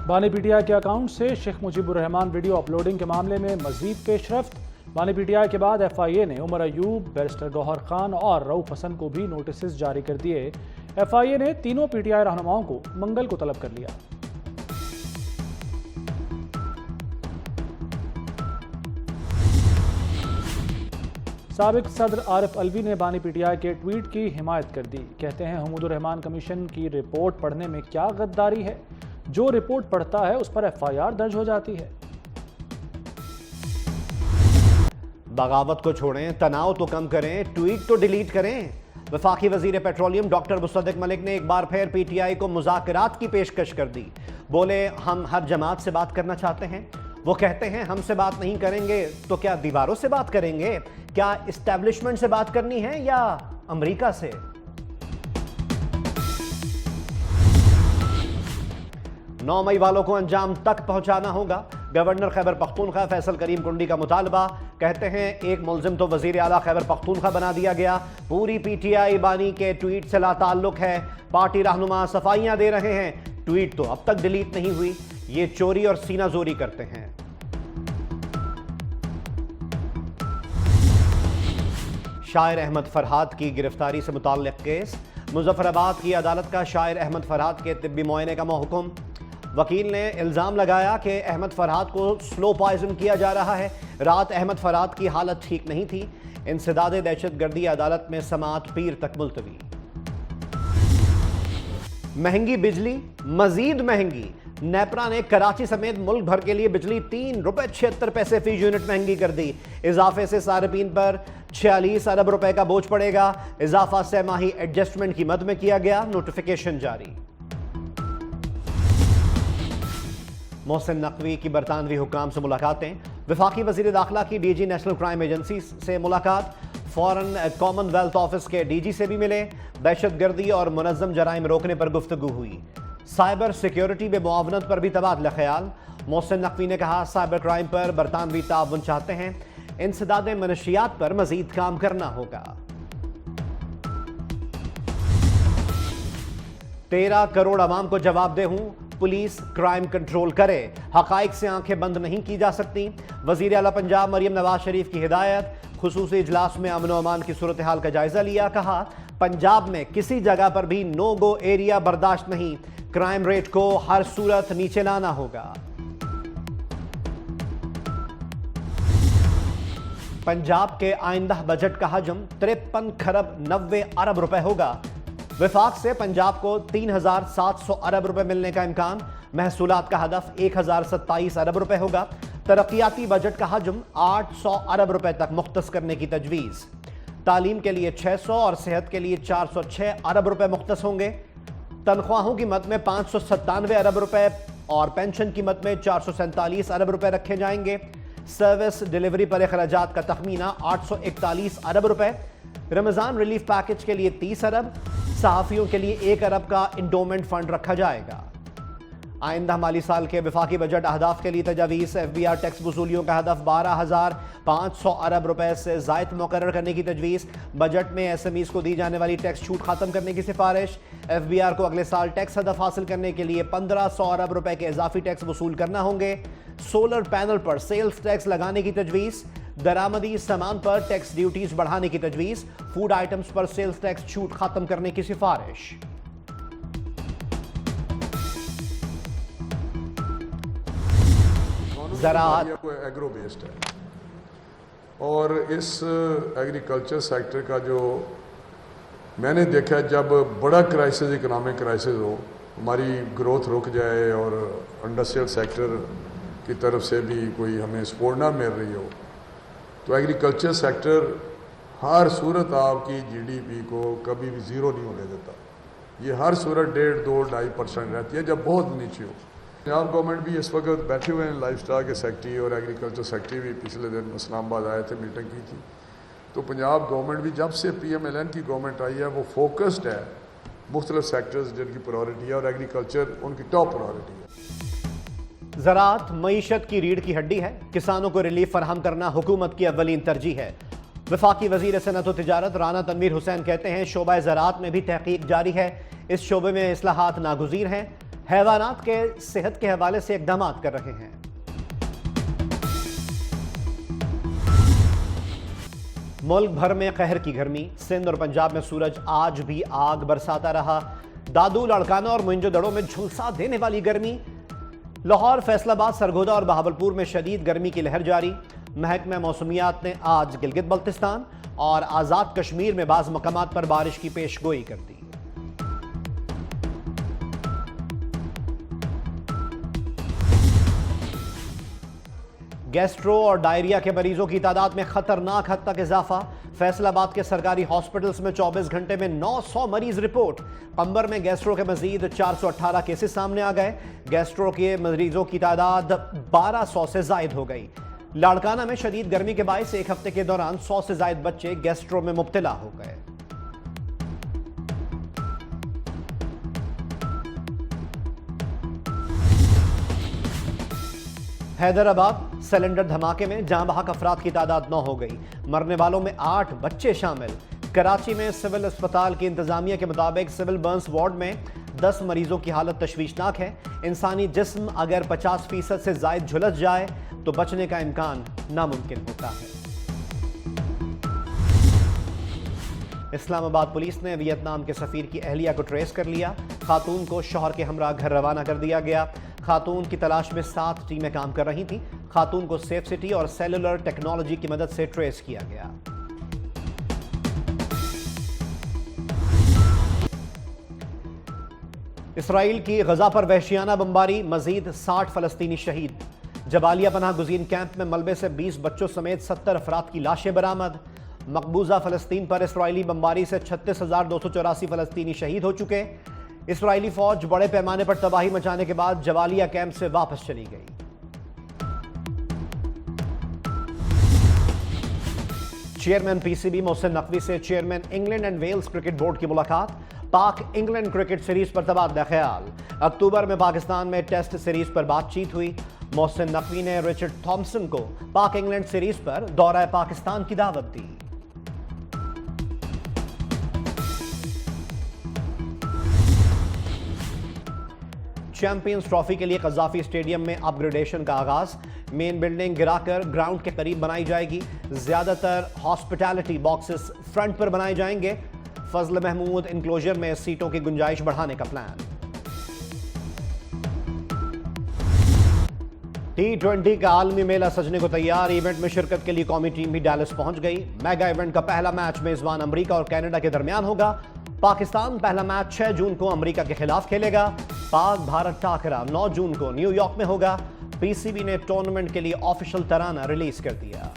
बानी पीटीआई के अकाउंट से शेख मुजीबुर रहमान वीडियो अपलोडिंग के मामले में मजीद पेशरफ्त। बानी पीटीआई के बाद एफआईए ने उमर अयूब, बैरिस्टर गौहर खान और रऊफ हसन को भी नोटिस जारी कर दिए। एफआईए ने तीनों पीटीआई रहनुमाओं को मंगल को तलब कर लिया। साबिक सदर आरिफ अलवी ने बानी पीटीआई के ट्वीट की हिमायत कर दी। कहते हैं हुमूदुर रहमान कमीशन की रिपोर्ट पढ़ने में क्या गद्दारी है, जो रिपोर्ट पढ़ता है उस पर एफआईआर दर्ज हो जाती है। बगावत को छोड़ें, तनाव तो कम करें, ट्वीट तो डिलीट करें। वफाकी वजीर पेट्रोलियम डॉक्टर मुस्तदिक मलिक ने एक बार फिर पीटीआई को मुज़ाकरात की पेशकश कर दी। बोले, हम हर जमात से बात करना चाहते हैं। वो कहते हैं हमसे बात नहीं करेंगे तो क्या दीवारों से बात करेंगे? क्या इस्टेब्लिशमेंट से बात करनी है या अमेरिका से? नौ मई वालों को अंजाम तक पहुंचाना होगा। गवर्नर खैबर पख्तूनख्वा फैसल करीम कुंडी का मुतालबा। कहते हैं एक मुल्जिम तो वजीर आला खैबर पख्तूनख्वा बना दिया गया। पूरी पीटीआई बानी के ट्वीट से लाताल्लुक है। पार्टी रहनुमा सफाइयां दे रहे हैं, ट्वीट तो अब तक डिलीट नहीं हुई। ये चोरी और सीना जोरी करते हैं। शायर अहमद फरहाद की गिरफ्तारी से मुताल्लिक केस। मुजफ्फराबाद की अदालत का शायर अहमद फरहाद के तिब्बी मुआयने का महकुम। वकील ने इल्ज़ाम लगाया कि अहमद फरहाद को स्लो पॉइजन किया जा रहा है। रात अहमद फरहाद की हालत ठीक नहीं थी। इंसदादे दहशतगर्दी अदालत में समाअत पीर तक मुलतवी। महंगी बिजली, मजीद महंगी। नेपरा ने कराची समेत मुल्क भर के लिए बिजली ₹3.76 फी यूनिट महंगी कर दी। इजाफे से सार्फिन पर 46 अरब रुपए का बोझ पड़ेगा। इजाफा सहमाही एडजस्टमेंट की मद में किया गया, नोटिफिकेशन जारी। मोहसिन नकवी की बरतानवी हुक्काम से मुलाकातें। वफाकी वजीर दाखिला की डीजी नेशनल क्राइम एजेंसी से मुलाकात। फॉरेन कॉमनवेल्थ ऑफिस के डीजी से भी मिले। दहशतगर्दी और मुनज़्ज़म जराइम रोकने पर गुफ्तगू हुई। साइबर सिक्योरिटी में मुआवनत पर भी तबादला ख्याल। मोहसिन नकवी ने कहा, साइबर क्राइम पर बरतानवी ताउन चाहते हैं। इंसदादे मनशियात पर मजीद काम करना होगा। 13 करोड़ अवाम को जवाबदेह हूं, पुलिस क्राइम कंट्रोल करे। हकाइक से आंखें बंद नहीं की जा सकती। वजीर आला पंजाब मरियम नवाज शरीफ की हिदायत। खुसूसी इजलास में अमन व अमान की सूरत हाल का जायजा लिया। कहा, पंजाब में किसी जगह पर भी नो गो एरिया बर्दाश्त नहीं। क्राइम रेट को हर सूरत नीचे लाना होगा। पंजाब के आइंदा बजट का हजम 53 खरब 90 अरब रुपए होगा। विफाक से पंजाब को 3700 अरब रुपए मिलने का इम्कान। महसूलात का हदफ 1027 अरब रुपए होगा। तरक्याती बजट का हजम 800 अरब रुपए तक मुख्तस करने की तजवीज़। तालीम के लिए 600 और सेहत के लिए 406 अरब रुपए मुख्तस होंगे। तनख्वाहों की मद में 597 अरब रुपए और पेंशन की मद में 447 अरब रुपए रखे जाएंगे। सर्विस डिलीवरी पर अखराजात का तखमीना 841 अरब रुपए। रमजान रिलीफ पैकेज के लिए 30 अरब। सहाफ़ियों के लिए 1 अरब का इंडोमेंट फंड रखा जाएगा। आइंदा माली साल के वफाकी बजट अहदाफ के लिए तजावीज़। FBI टैक्स वसूलियों का हदफ 12,500 अरब रुपए से ज़ायद मुकर्रर करने की तजवीज़। बजट में SMEs को दी जाने वाली टैक्स छूट खत्म करने की सिफारिश। FBR को अगले साल टैक्स हदफ हासिल करने के लिए 1500 अरब रुपए के इजाफी टैक्स वसूल करना होंगे। सोलर पैनल पर सेल्स टैक्स लगाने की तजवीज़। दरामदी सामान पर टैक्स ड्यूटीज बढ़ाने की तजवीज़। फूड आइटम्स पर सेल्स टैक्स छूट खत्म करने की सिफारिश। ज़राअत एग्रो बेस्ड है और इस एग्रीकल्चर सेक्टर का जो मैंने देखा, जब बड़ा क्राइसिस, इकोनॉमिक क्राइसिस हो, हमारी ग्रोथ रुक जाए और इंडस्ट्रियल सेक्टर की तरफ से भी कोई हमें सपोर्ट ना मिल रही हो, तो एग्रीकल्चर सेक्टर हर सूरत आपकी GDP को कभी भी ज़ीरो नहीं होने देता। ये हर सूरत 1.5-2-2.5% रहती है जब बहुत नीचे हो। पंजाब गवर्नमेंट भी इस वक्त बैठे हुए हैं, लाइफ स्टाक के सेक्रेटरी और एग्रीकल्चर सेक्रेटरी भी पिछले दिन इस्लामाबाद आए थे, मीटिंग की थी। तो पंजाब गवर्नमेंट भी जब से PMLN की गवर्नमेंट आई है वो फोकस्ड है मुख्तलिफ सेक्टर्स जिनकी प्रायोरिटी है और एग्रीकल्चर उनकी टॉप प्रायोरिटी है। ज़राअत मईशत की रीढ़ की हड्डी है। किसानों को रिलीफ फराहम करना हुकूमत की अव्वलीन तरजीह है। वफाकी वज़ीर सनअत व तिजारत राना तनवीर हुसैन कहते हैं, शोबा ज़राअत में भी तहकीक जारी है। इस शोबे में इस्लाहात नागुज़ीर हैं। हैवानात के सेहत के हवाले से इकदाम कर रहे हैं। मुल्क भर में कहर की गर्मी, सिंध और पंजाब में सूरज आज भी आग बरसाता रहा। दादू, लाड़काना और मोइंजोदड़ो में झुलसा देने वाली गर्मी। लाहौर, फैसलाबाद, सरगोदा और बहावलपुर में शदीद गर्मी की लहर जारी। महकमा मौसमियात ने आज गिलगित बल्तिस्तान और आज़ाद कश्मीर में बाज़ मकामात पर बारिश की पेशगोई कर दी। गैस्ट्रो और डायरिया के मरीजों की तादाद में खतरनाक हद तक इजाफा। फैसलाबाद के सरकारी हॉस्पिटल्स में 24 घंटे में 900 मरीज रिपोर्ट। पंबर में गैस्ट्रो के मजीद 418 केसेस सामने आ गए। गैस्ट्रो के मरीजों की तादाद 1200 से जायद हो गई। लाड़काना में शदीद गर्मी के बायस एक हफ्ते के दौरान 100 से जायद बच्चे गैस्ट्रो में मुब्तला हो गए। हैदराबाद सिलेंडर धमाके में जाँ बहक अफराद की तादाद 9 हो गई। मरने वालों में 8 बच्चे शामिल। कराची में सिविल अस्पताल की इंतजामिया के मुताबिक सिविल बर्न्स वार्ड में 10 मरीजों की हालत तशवीशनाक है। इंसानी जिस्म अगर 50% से जायद झुलस जाए तो बचने का इम्कान नामुमकिन होता है। इस्लामाबाद पुलिस ने वियतनाम के सफीर की अहलिया को ट्रेस कर लिया। खातून को शौहर के हमरा घर रवाना कर दिया गया। खातून की तलाश में 7 टीमें काम कर रही थीं। खातून को सेफ सिटी और सेलुलर टेक्नोलॉजी की मदद से ट्रेस किया गया। इसराइल की गजा पर वहशियाना बमबारी, मजीद 60 फलस्तीनी शहीद। जबालिया पनाह गुज़ीन कैंप में मलबे से 20 बच्चों समेत 70 अफराद की लाशें बरामद। मकबूजा फलस्तीन पर इसराइली बमबारी से 36,284 फलस्तीनी शहीद हो चुके। इसराइली फौज बड़े पैमाने पर तबाही मचाने के बाद जबालिया कैंप से वापस चली गई। चेयरमैन पीसीबी मोहसिन नकवी से chairman England and Wales cricket board की मुलाकात। पाक इंग्लैंड क्रिकेट सीरीज पर तबादला ख्याल। अक्टूबर में पाकिस्तान में टेस्ट सीरीज पर बातचीत हुई। मोहसिन नकवी ने रिचर्ड थॉम्सन को पाक इंग्लैंड सीरीज पर दौरा पाकिस्तान की दावत दी। चैंपियंस ट्रॉफी के लिए कज़ाफी स्टेडियम में अपग्रेडेशन का आगाज। मेन बिल्डिंग गिराकर ग्राउंड के करीब बनाई जाएगी। ज्यादातर हॉस्पिटैलिटी बॉक्सेस फ्रंट पर बनाए जाएंगे। फजल महमूद इंक्लोजर में सीटों की गुंजाइश बढ़ाने का प्लान। T20 का आलमी मेला सजने को तैयार। इवेंट में शिरकत के लिए कौमी टीम भी डैलस पहुंच गई। मेगा इवेंट का पहला मैच मेजबान अमेरिका और कनाडा के दरमियान होगा। पाकिस्तान पहला मैच 6 जून को अमेरिका के खिलाफ खेलेगा। पाक भारत टाकरा 9 जून को न्यूयॉर्क में होगा। पीसीबी ने टूर्नामेंट के लिए ऑफिशियल तराना रिलीज कर दिया।